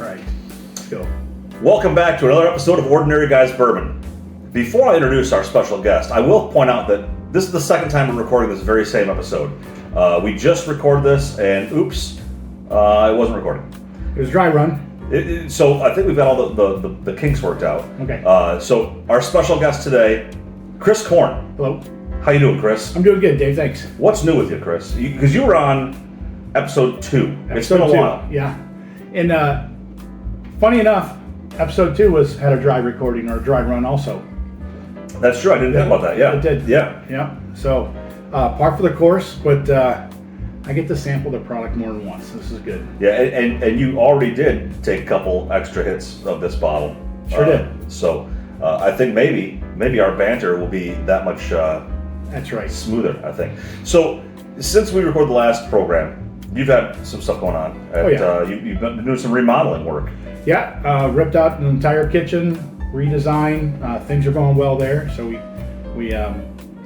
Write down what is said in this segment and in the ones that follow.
right, let's go. Welcome back to another episode of Ordinary Guys Bourbon. Before I introduce our special guest, I will point out that this is the second time we're recording this very same episode. We just recorded this, and oops, it wasn't recording. It was dry run. So I think we've got all the kinks worked out. Okay. So our special guest today, Chris Corne. Hello. How you doing, Chris? I'm doing good, Dave. Thanks. What's new with you, Chris? Because you were on episode 2. It's been a while. Yeah. And funny enough, episode 2 had a dry recording or a dry run also. That's true. I didn't think about that. Yeah. It did. Yeah. Yeah. So par for the course, but I get to sample the product more than once. This is good. Yeah, and you already did take a couple extra hits of this bottle. Sure did. So I think maybe our banter will be that much That's right. smoother, I think. So since we recorded the last program, you've had some stuff going on. You've been doing some remodeling work. Yeah, ripped out an entire kitchen, redesign. Things are going well there. So we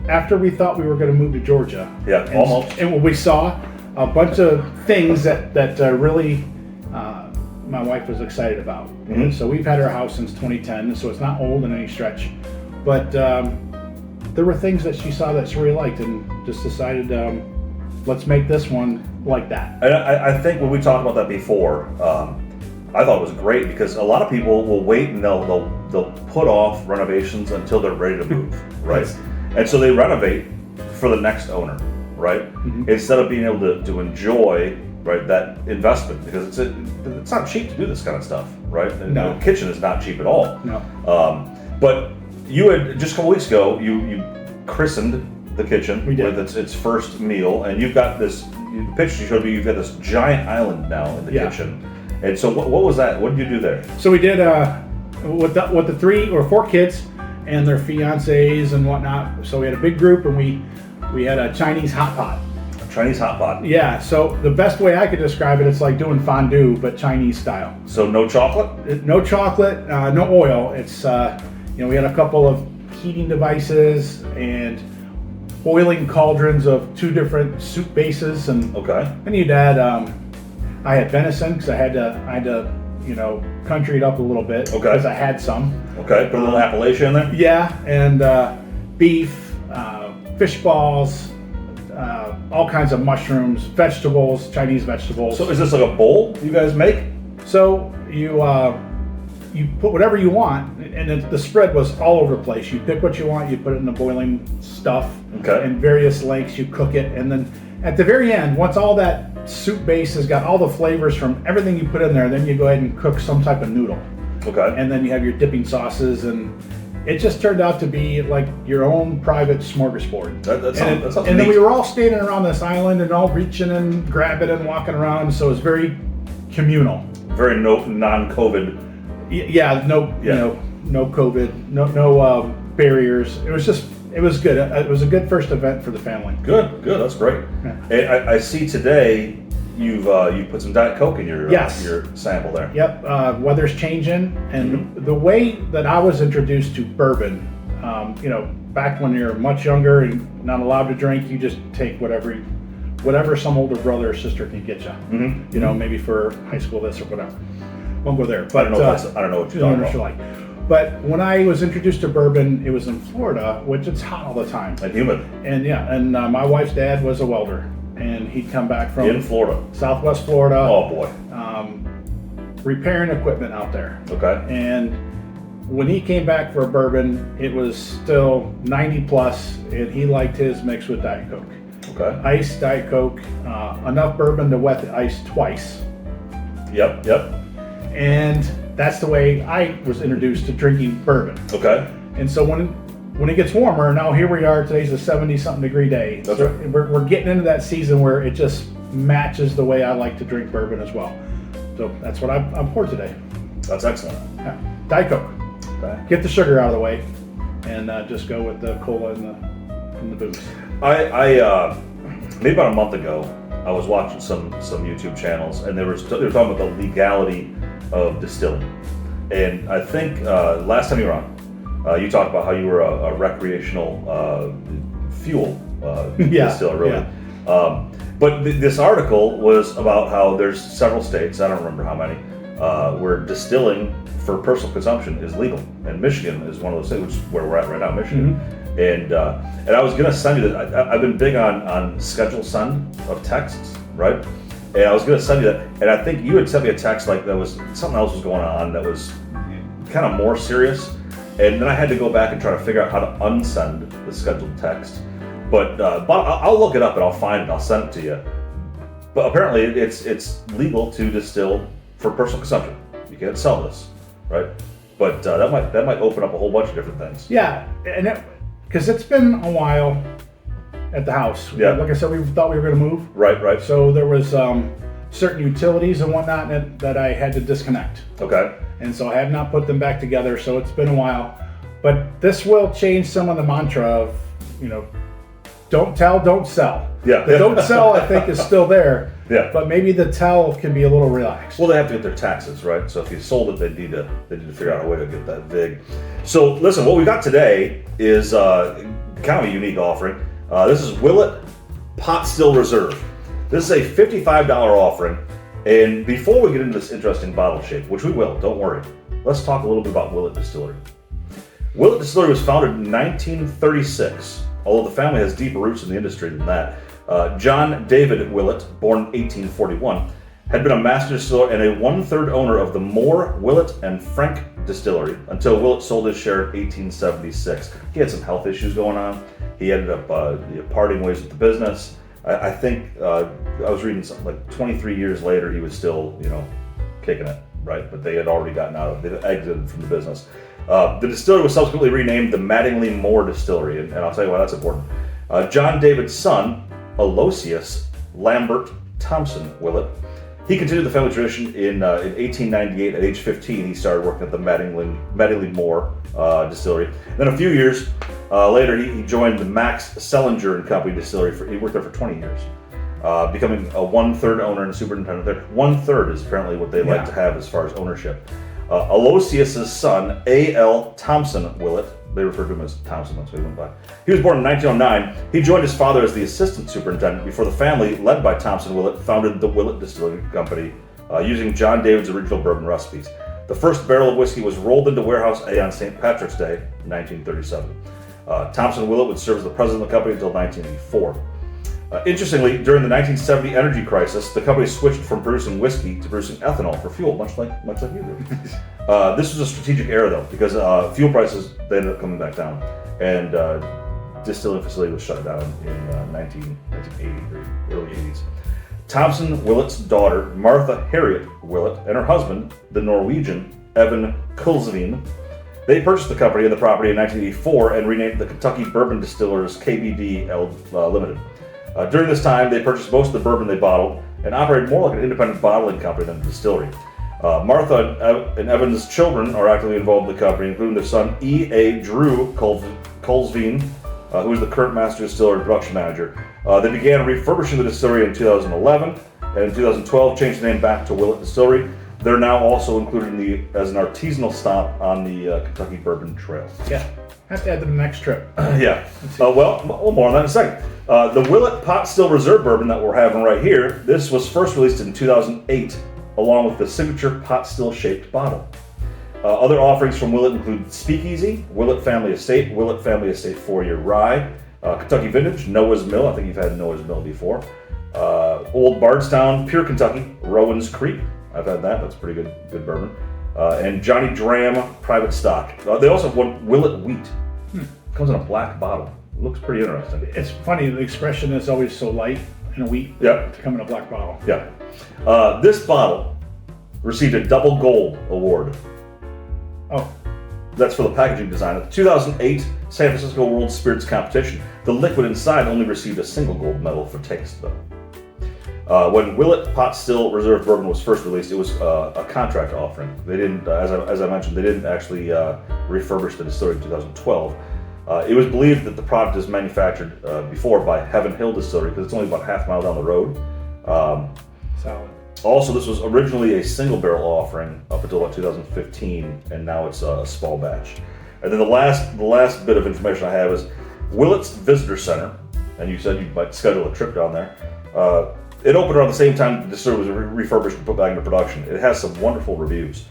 after we thought we were going to move to Georgia. Yeah, almost. And we saw a bunch of things that really my wife was excited about. Mm-hmm. So we've had our house since 2010, so it's not old in any stretch. But there were things that she saw that she really liked and just decided, let's make this one like that. And I think when we talked about that before, I thought it was great because a lot of people will wait and they'll put off renovations until they're ready to move, right? Yes. And so they renovate for the next owner, right? Mm-hmm. Instead of being able to enjoy, right, that investment, because it's not cheap to do this kind of stuff, right? And No. the kitchen is not cheap at all. No. But you had just a couple weeks ago, you christened the kitchen We did. with its first meal, and you've got this. The picture you showed me, you've got this giant island now in the Yeah. kitchen. And so, what was that? What did you do there? So we did with the 3 or 4 kids and their fiancés and whatnot. So we had a big group and we had a Chinese hot pot. Chinese hot pot. Yeah. So the best way I could describe it, it's like doing fondue but Chinese style. So no chocolate. No chocolate, no oil. It's we had a couple of heating devices and boiling cauldrons of 2 different soup bases, and Okay. then you'd add. I had venison because I had to country it up a little bit because I had some. Okay. Put a little Appalachia in there. Yeah, and beef, fish balls, all kinds of mushrooms, vegetables, Chinese vegetables. So is this like a bowl you guys make? So you put whatever you want, and the spread was all over the place. You pick what you want, you put it in the boiling stuff, Okay. in various lengths. You cook it, and then at the very end, once all that soup base has got all the flavors from everything you put in there, then you go ahead and cook some type of noodle, Okay. and then you have your dipping sauces, and it just turned out to be like your own private smorgasbord. That sounds And then neat. we were all standing around this island and all reaching and grabbing and walking around, so it was very communal. Very non-COVID. Yeah, no COVID, no barriers. It was good. It was a good first event for the family. Good. That's great. Yeah. And I see today you put some Diet Coke in your Yes. your sample there. Yep, weather's changing, and Mm-hmm. the way that I was introduced to bourbon, back when you're much younger and not allowed to drink, you just take whatever some older brother or sister can get you. Mm-hmm. Maybe for high school this or whatever. Won't go there. I But don't know what you're talking about. But when I was introduced to bourbon, it was in Florida, which it's hot all the time. And humid And my wife's dad was a welder, and he'd come back from in Florida. Southwest Florida, Oh boy. repairing equipment out there. Okay. And when he came back for a bourbon, it was still 90 plus, and he liked his mixed with Diet Coke. Okay. Ice, Diet Coke, enough bourbon to wet the ice twice. Yep. And that's the way I was introduced to drinking bourbon. Okay. And so when it gets warmer, now here we are, today's a 70-something degree day. That's So right. we're getting into that season where it just matches the way I like to drink bourbon as well. So that's what I'm for today. That's excellent. Yeah. Diet Coke. Okay. Get the sugar out of the way, and just go with the cola and the booze. I maybe about a month ago, I was watching some YouTube channels, and they were talking about the legality of distilling. And I think last time you were on, you talked about how you were a recreational fuel distiller, really. Yeah. But this article was about how there's several states, I don't remember how many, where distilling for personal consumption is legal. And Michigan is one of those states, which is where we're at right now, Michigan. And I was gonna send you that. I've been big on schedule send of texts, right? And I was gonna send you that, and I think you had sent me a text like that was something else was going on that was kind of more serious. And then I had to go back and try to figure out how to unsend the scheduled text. But I'll look it up and I'll find it. I'll send it to you. But apparently, it's legal to distill for personal consumption. You can't sell this, right? But that might open up a whole bunch of different things. Yeah, and because it's been a while at the house. Yeah. Like I said, we thought we were going to move. Right. So there was certain utilities and whatnot that I had to disconnect. Okay. And so I have not put them back together. So it's been a while. But this will change some of the mantra of, don't tell, don't sell. Yeah. The don't sell, I think, is still there. Yeah. But maybe the tell can be a little relaxed. Well, they have to get their taxes, right? So if you sold it, they need to figure out a way to get that vig. So listen, what we got today is kind of a unique offering. This is Willett Pot Still Reserve. This is a $55 offering. And before we get into this interesting bottle shape, which we will, don't worry, let's talk a little bit about Willett Distillery. Willett Distillery was founded in 1936, although the family has deeper roots in the industry than that. John David Willett, born 1841, had been a master distiller and a one-third owner of the Moore, Willett, and Frank Distillery until Willett sold his share in 1876. He had some health issues going on. He ended up parting ways with the business. I think I was reading something like 23 years later, he was still, kicking it, right? But they had already they'd exited from the business. The distillery was subsequently renamed the Mattingly Moore Distillery, and I'll tell you why that's important. John David's son, Aloysius Lambert Thompson Willett, he continued the family tradition in 1898. At age 15, he started working at the Mattingly Moore Distillery. Then a few years later, he joined the Max Sellinger and Company Distillery. He worked there for 20 years, becoming a one-third owner and superintendent there. One-third is apparently what they like to have as far as ownership. Aloysius' son, A.L. Thompson Willett, they refer to him as Thompson, that's what he went by. He was born in 1909. He joined his father as the assistant superintendent before the family, led by Thompson Willett, founded the Willett Distilling Company using John David's original bourbon recipes. The first barrel of whiskey was rolled into Warehouse A on St. Patrick's Day, 1937. Thompson Willett would serve as the president of the company until 1984. Interestingly, during the 1970 energy crisis, the company switched from producing whiskey to producing ethanol for fuel, much like you do. This was a strategic error, though, because fuel prices, they ended up coming back down, and distilling facility was shut down in 1980 or early 80s. Thompson Willett's daughter, Martha Harriet Willett, and her husband, the Norwegian Evan Kulsveen, they purchased the company and the property in 1984 and renamed the Kentucky Bourbon Distillers KBD Limited. During this time, they purchased most of the bourbon they bottled and operated more like an independent bottling company than a distillery. Martha and Evan's children are actively involved in the company, including their son E.A. Drew Kulsveen, who is the current master distiller and production manager. They began refurbishing the distillery in 2011, and in 2012 changed the name back to Willett Distillery. They're now also included as an artisanal stop on the Kentucky Bourbon Trail. Yeah, have to add to the next trip. Yeah. Well, more on that in a second. The Willett Pot Still Reserve Bourbon that we're having right here, this was first released in 2008, along with the signature pot still shaped bottle. Other offerings from Willett include Speakeasy, Willett Family Estate 4-year rye, Kentucky Vintage, Noah's Mill, I think you've had Noah's Mill before, Old Bardstown, Pure Kentucky, Rowan's Creek, I've had that, that's pretty good bourbon, and Johnny Dram Private Stock. They also have one Willett Wheat. Comes in a black bottle. It looks pretty interesting. It's funny, the expression is always so light in a wheat to come in a black bottle. Yeah. This bottle received a double gold award. Oh. That's for the packaging design. At the 2008 San Francisco World Spirits Competition, the liquid inside only received a single gold medal for taste, though. When Willett Pot Still Reserve Bourbon was first released, it was a contract offering. They didn't, as I mentioned, they didn't actually refurbish the distillery in 2012. It was believed that the product is manufactured before by Heaven Hill Distillery because it's only about half a mile down the road. Solid. Also, this was originally a single barrel offering up until about 2015, and now it's a small batch. And then the last bit of information I have is Willett's Visitor Center, and you said you might schedule a trip down there. it opened around the same time the distillery was refurbished and put back into production. It has some wonderful reviews.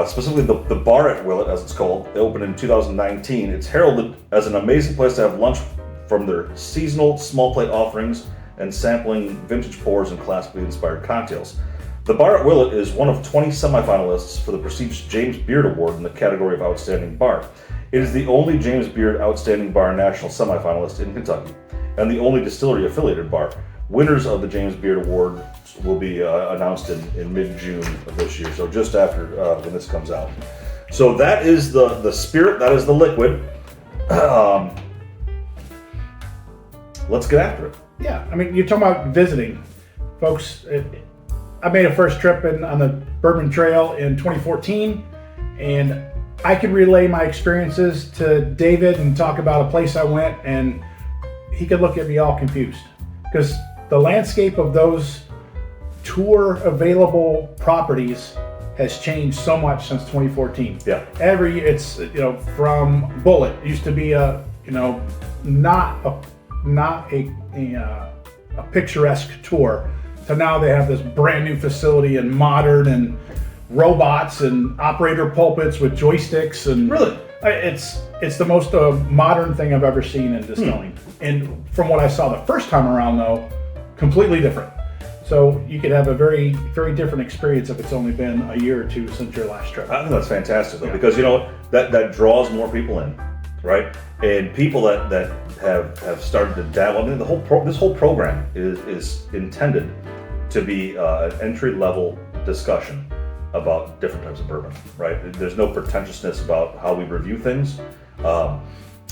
Specifically, the bar at Willett, as it's called, it opened in 2019. It's heralded as an amazing place to have lunch from their seasonal small plate offerings and sampling vintage pours and classically inspired cocktails. The bar at Willett is one of 20 semifinalists for the prestigious James Beard Award in the category of Outstanding Bar. It is the only James Beard Outstanding Bar national semifinalist in Kentucky, and the only distillery-affiliated bar. Winners of the James Beard Award will be announced in mid-June of this year, so just after when this comes out. So that is the spirit, that is the liquid. Let's get after it. Yeah, I mean, you're talking about visiting. Folks, I made a first trip on the Bourbon Trail in 2014, and I could relay my experiences to David and talk about a place I went, and he could look at me all confused. Because the landscape of those tour available properties has changed so much since 2014. Yeah. Every it's from Bullet, it used to be not a picturesque tour, to now they have this brand new facility and modern and robots and operator pulpits with joysticks and Really? It's the most modern thing I've ever seen in distilling. And from what I saw the first time around, though, completely different. So you could have a very, very different experience if it's only been a year or two since your last trip. I think that's fantastic, though, because that draws more people in, right? And people that have started to dabble. I mean, this whole program is intended to be an entry-level discussion about different types of bourbon, right? There's no pretentiousness about how we review things.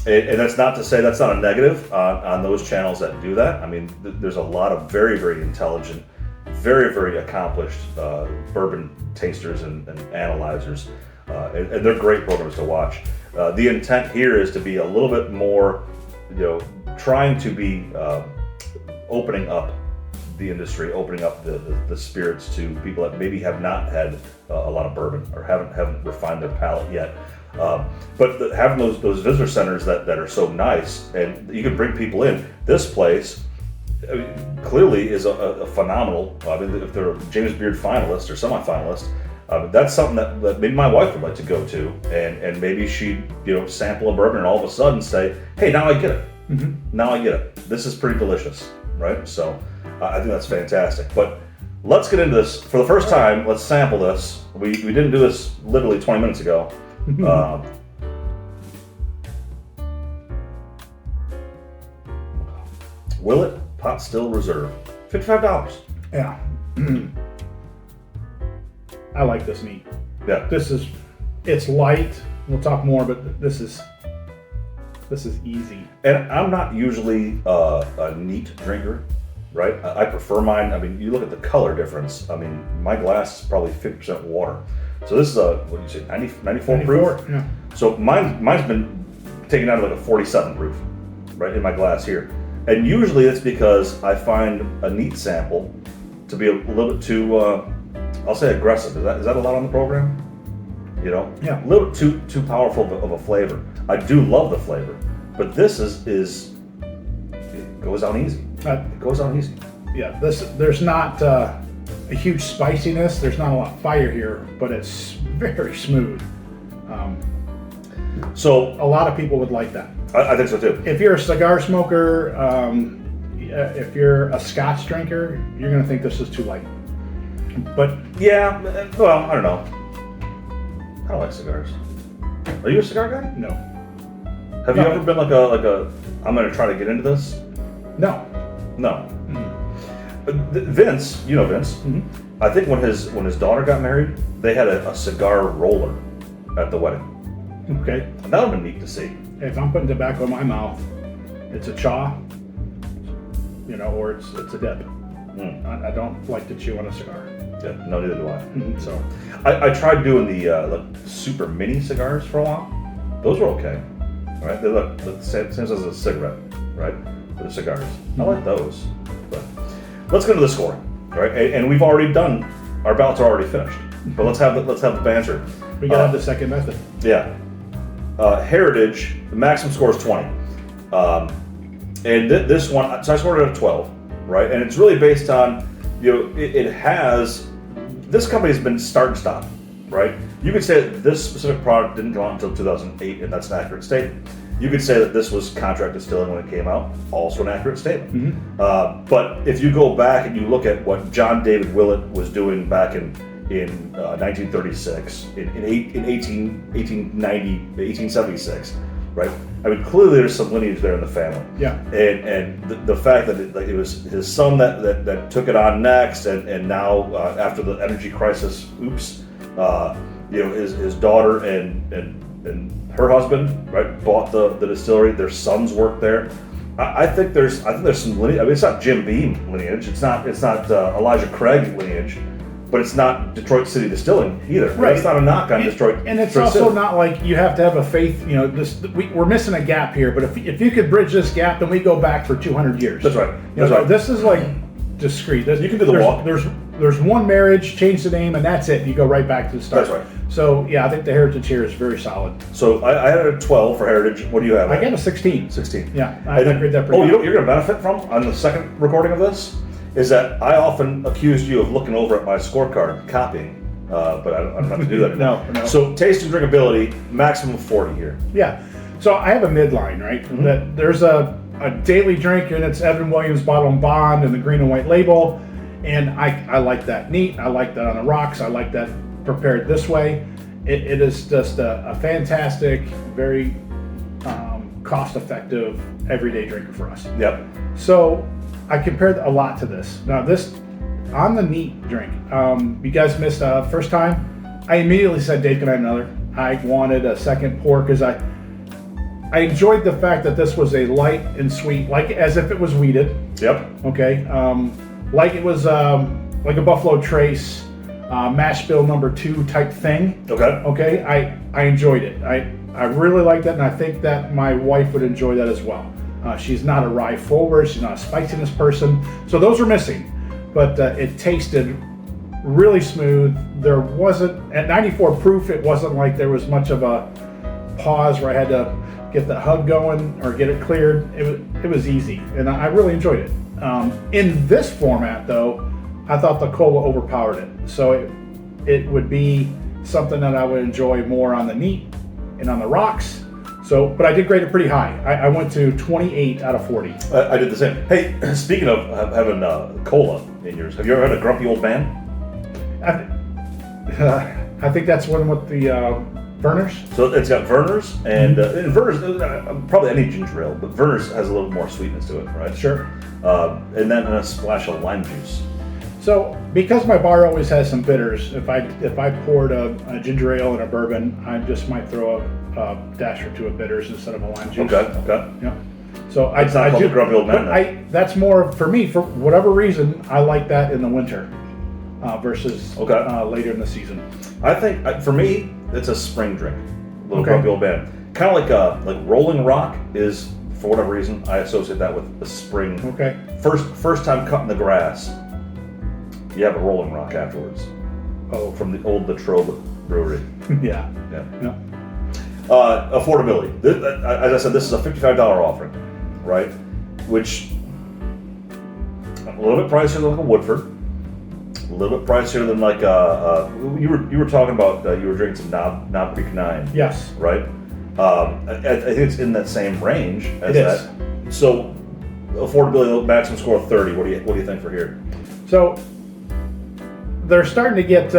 And that's not to say that's not a negative on those channels that do that. I mean, there's a lot of very, very intelligent, very, very accomplished bourbon tasters and analyzers, and they're great programs to watch. The intent here is to be a little bit more, trying to be opening up the industry, opening up the spirits to people that maybe have not had a lot of bourbon or haven't refined their palate yet. But having those visitor centers that are so nice, and you can bring people in. This place clearly is a phenomenal. I mean, if they're a James Beard finalist or semifinalist, that's something that maybe my wife would like to go to, and maybe she'd sample a bourbon and all of a sudden say, "Hey, now I get it. Mm-hmm. Now I get it. This is pretty delicious." Right? So I think that's fantastic. But let's get into this for the first time. Let's sample this. We didn't do this literally 20 minutes ago. Willett Pot Still Reserve, $55. Yeah. I like this neat. Yeah. It's light. We'll talk more, but this is easy. And I'm not usually a neat drinker, right? I prefer mine. I mean, you look at the color difference. I mean, my glass is probably 50% water. So this is what do you say, 94 proof? Yeah. So mine's been taken out of like a 47 proof, right, in my glass here. And usually it's because I find a neat sample to be a little bit too, I'll say aggressive. Is that allowed on the program? Yeah. A little bit too powerful of a flavor. I do love the flavor, but this is it goes down easy. It goes down easy. Yeah. There's not a huge spiciness. There's not a lot of fire here, but it's very smooth. So a lot of people would like that. I think so too. If you're a cigar smoker, if you're a Scotch drinker, you're going to think this is too light. But yeah, well, I don't know. I don't like cigars. Are you a cigar guy? no. Have you ever been like a I'm going to try to get into this? No. No. Vince, Vince. Mm-hmm. I think when his daughter got married, they had a cigar roller at the wedding. Okay. And that would have been neat to see. If I'm putting tobacco in my mouth, it's a chaw, or it's a dip. I don't like to chew on a cigar. Yeah, no, neither do I. Mm-hmm. So, I tried doing the super mini cigars for a while. Those were okay. All right, they look the same as a cigarette, right? For the cigars, I like those. But let's go to the scoring, all right? And we've already done our ballots are already finished, but let's have the banter. We gotta have the second method. Yeah. Heritage, the maximum score is 20. And this one, so I scored it at 12, right? And it's really based on it has. This company has been start and stop, right? You could say that this specific product didn't come out until 2008, and that's an accurate statement. You could say that this was contract distilling when it came out, also an accurate statement. But if you go back and you look at what John David Willett was doing back in 1936, in 1876, right? I mean, clearly there's some lineage there in the family. Yeah. And the fact that it was his son that took it on next, and now after the energy crisis, his daughter and her husband, right, bought the distillery. Their sons work there. I think there's some lineage. I mean, it's not Jim Beam lineage. It's not Elijah Craig lineage. But it's not Detroit City Distilling either. Right. It's not a knock on Detroit. And it's Detroit also City. not like you have to have a faith. We're missing a gap here. But if you could bridge this gap, then we go back for 200 years. That's right. That's right. This is like discreet. You can do the walk. There's one marriage, change the name, and that's it. You go right back to the start. That's right. So yeah, I think the Heritage here is very solid. So I had a 12 for Heritage. What do you have? I got a 16. 16. Yeah, I agree that. Oh, you know what you're going to benefit from on the second recording of this is that I often accused you of looking over at my scorecard, copying, but I don't have to do that anymore. No. So taste and drinkability, maximum 40 here. Yeah. So I have a midline, right? That there's a daily drink, and it's Evan Williams Bottle and Bond and the green and white label, and I like that neat. I like that on the rocks. I like that prepared this way. It is just a fantastic, very cost-effective everyday drinker for us. Yep. So I compared a lot to this. Now this, on the neat drink, you guys missed first time. I immediately said, Dave, can I have another? I wanted a second pour because I enjoyed the fact that this was a light and sweet, like as if it was weeded. Yep. Okay. Like it was like a Buffalo Trace mash bill number 2 type thing. Okay. Okay. I enjoyed it. I really like that, and I think that my wife would enjoy that as well. She's not a rye forward. She's not a spiciness person. So those are missing, but it tasted really smooth. There wasn't, at 94 proof, it wasn't like there was much of a pause where I had to get the hug going or get it cleared. It was easy, and I really enjoyed it. In this format, though, I thought the cola overpowered it. So it would be something that I would enjoy more on the neat and on the rocks. So, but I did grade it pretty high. I went to 28 out of 40. I did the same. Hey, speaking of having cola in yours, have you ever had a grumpy old man? I think that's one with the Vernors. So it's got Vernors, and Vernors, probably any ginger ale, but Vernors has a little more sweetness to it, right? Sure. And then a splash of lime juice. So, because my bar always has some bitters, if I poured a ginger ale and a bourbon, I just might throw a dash or two of bitters instead of a lime juice. Okay. Yeah. So it's not called the grumpy old man. But that's more for me. For whatever reason, I like that in the winter versus later in the season. I think for me, it's a spring drink. Little Okay. grumpy old man. Kind of like Rolling Rock is, for whatever reason, I associate that with the spring. Okay. First time cutting the grass, you have a Rolling Rock afterwards. Oh, From the old Latrobe Brewery. yeah. Yeah. Affordability. As I said, this is a $55 offering, right? Which a little bit pricier than like a Woodford, a little bit pricier than like you were talking about. You were drinking some Knob Creek 9. Yes. Right. I think it's in that same range as that. So affordability, maximum score of 30. What do you think for here? So they're starting to get,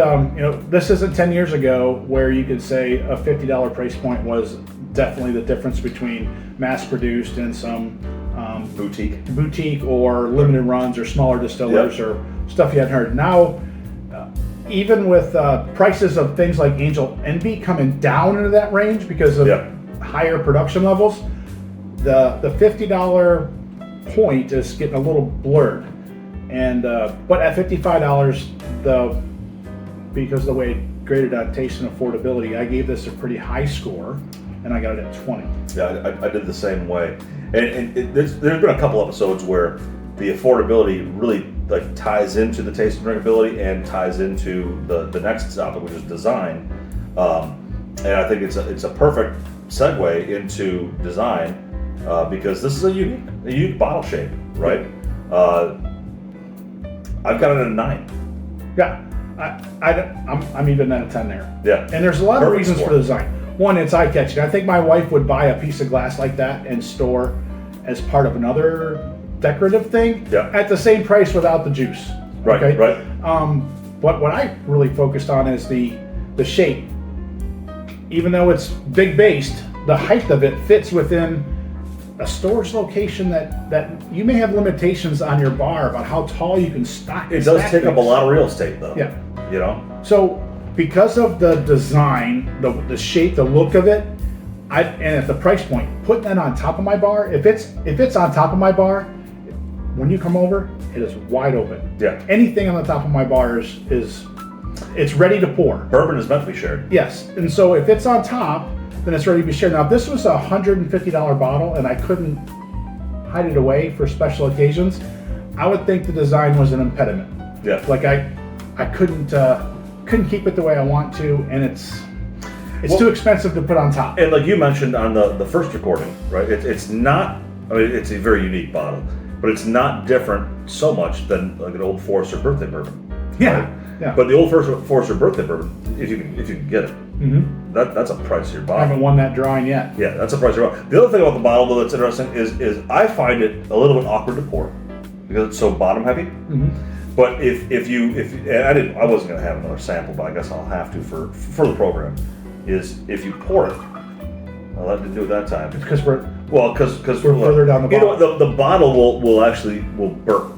this isn't 10 years ago where you could say a $50 price point was definitely the difference between mass produced and some boutique or limited runs or smaller distillers or stuff you hadn't heard. Now, even with prices of things like Angel Envy coming down into that range because of higher production levels, the $50 point is getting a little blurred. And but at $55, because of the way it graded on taste and affordability, I gave this a pretty high score, and I got it at 20. Yeah, I did the same way. And there's been a couple episodes where the affordability really like ties into the taste and drinkability and ties into the next topic, which is design. And I think it's a perfect segue into design because this is a unique bottle shape, right? I've got it at a 9. Yeah, I'm even at a 10 there. Yeah. And there's a lot of Perfect reasons score. for the design. One, it's eye-catching. I think my wife would buy a piece of glass like that and store as part of another decorative thing at the same price without the juice. Right, okay? right. But what I really focused on is the shape. Even though it's big based, the height of it fits within a store's location that you may have limitations on your bar about how tall you can stack. It does take up a lot of real estate, though. Yeah. You know? So because of the design, the shape, the look of it, and at the price point, putting that on top of my bar, if it's on top of my bar, when you come over, it is wide open. Yeah. Anything on the top of my bar is it's ready to pour. Bourbon is meant to be shared. Yes, and so if it's on top, then it's ready to be shared. Now, if this was a $150 bottle and I couldn't hide it away for special occasions, I would think the design was an impediment. Yeah. Like I couldn't keep it the way I want to, and it's too expensive to put on top. And like you mentioned on the first recording, right? It's not. I mean, it's a very unique bottle, but it's not different so much than like an Old Forester birthday bourbon. Yeah. Right? Yeah. But the Old Forester birthday bourbon, if you can get it, that's a pricier I bottle. haven't won that drawing yet. Yeah, that's a pricier bottle. The other thing about the bottle though that's interesting is I find it a little bit awkward to pour because it's so bottom heavy. But if you and I wasn't gonna have another sample, but I guess I'll have to for the program. Is if you pour it, well, I didn't do it that time. It's because we're We're further down the bottle. You know, the bottle will burp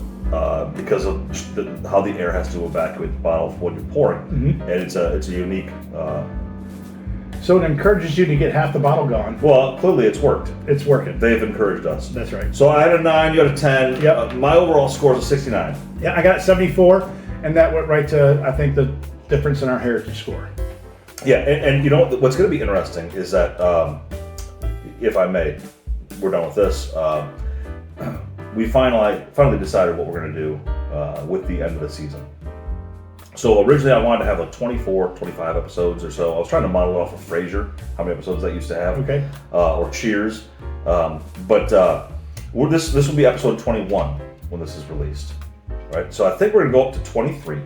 because of how the air has to evacuate the bottle when you're pouring, and it's a unique. So it encourages you to get half the bottle gone. Well, clearly it's worked. It's working. They've encouraged us. That's right. So I had a 9, you had a 10. Yep. My overall score is a 69. Yeah, I got 74, and that went right to I think the difference in our heritage score. Yeah, and you know what's going to be interesting is that if I may, we're done with this. We finally decided what we're going to do with the end of the season. So originally I wanted to have like 24, 25 episodes or so. I was trying to model it off of Frasier, how many episodes that used to have. Okay. Or Cheers. But this will be episode 21 when this is released. Right? So I think we're going to go up to 23.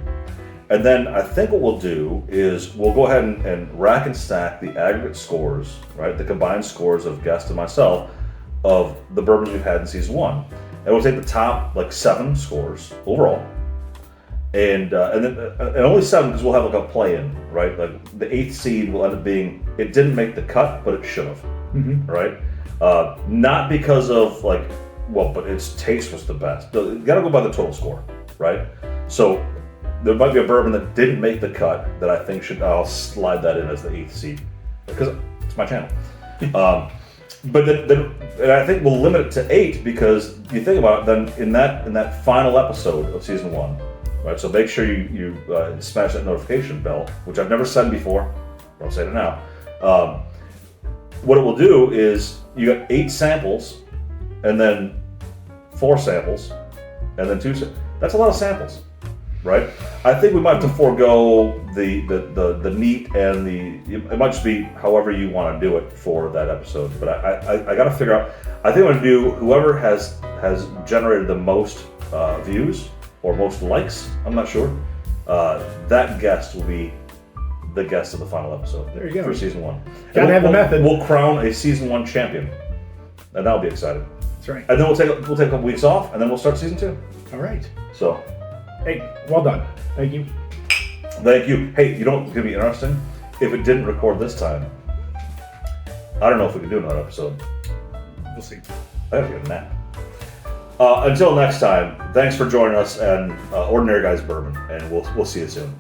And then I think what we'll do is we'll go ahead and rack and stack the aggregate scores, right? The combined scores of Guest and myself of the bourbons we've had in season 1. And we'll take the top like 7 scores overall. And only 7 because we'll have like a play-in, right? Like the 8th seed will end up being, it didn't make the cut, but it should have, right? Not because of like, well, but its taste was the best. You gotta go by the total score, right? So there might be a bourbon that didn't make the cut that I think I'll slide that in as the 8th seed because it's my channel. But then and I think we'll limit it to 8 because you think about it, then in that final episode of season 1, right? So make sure you smash that notification bell, which I've never said before, but I'll say it now. What it will do is you got 8 samples, and then 4 samples, and then 2 samples. That's a lot of samples, right? I think we might have to forego the neat and it might just be however you want to do it for that episode. But I got to figure out. I think I'm going to do whoever has generated the most views or most likes. I'm not sure. That guest will be the guest of the final episode. There you go. For season 1. Gotta have the method. We'll crown a season 1 champion, and that'll be exciting. That's right. And then we'll take a couple weeks off, and then we'll start season 2. All right. So, hey, well done. Thank you. thank you. Hey, you know what's gonna be interesting? If it didn't record this time, I don't know if we can do another episode. We'll see. I have to get a nap. Until next time, thanks for joining us and Ordinary Guys Bourbon, and we'll see you soon.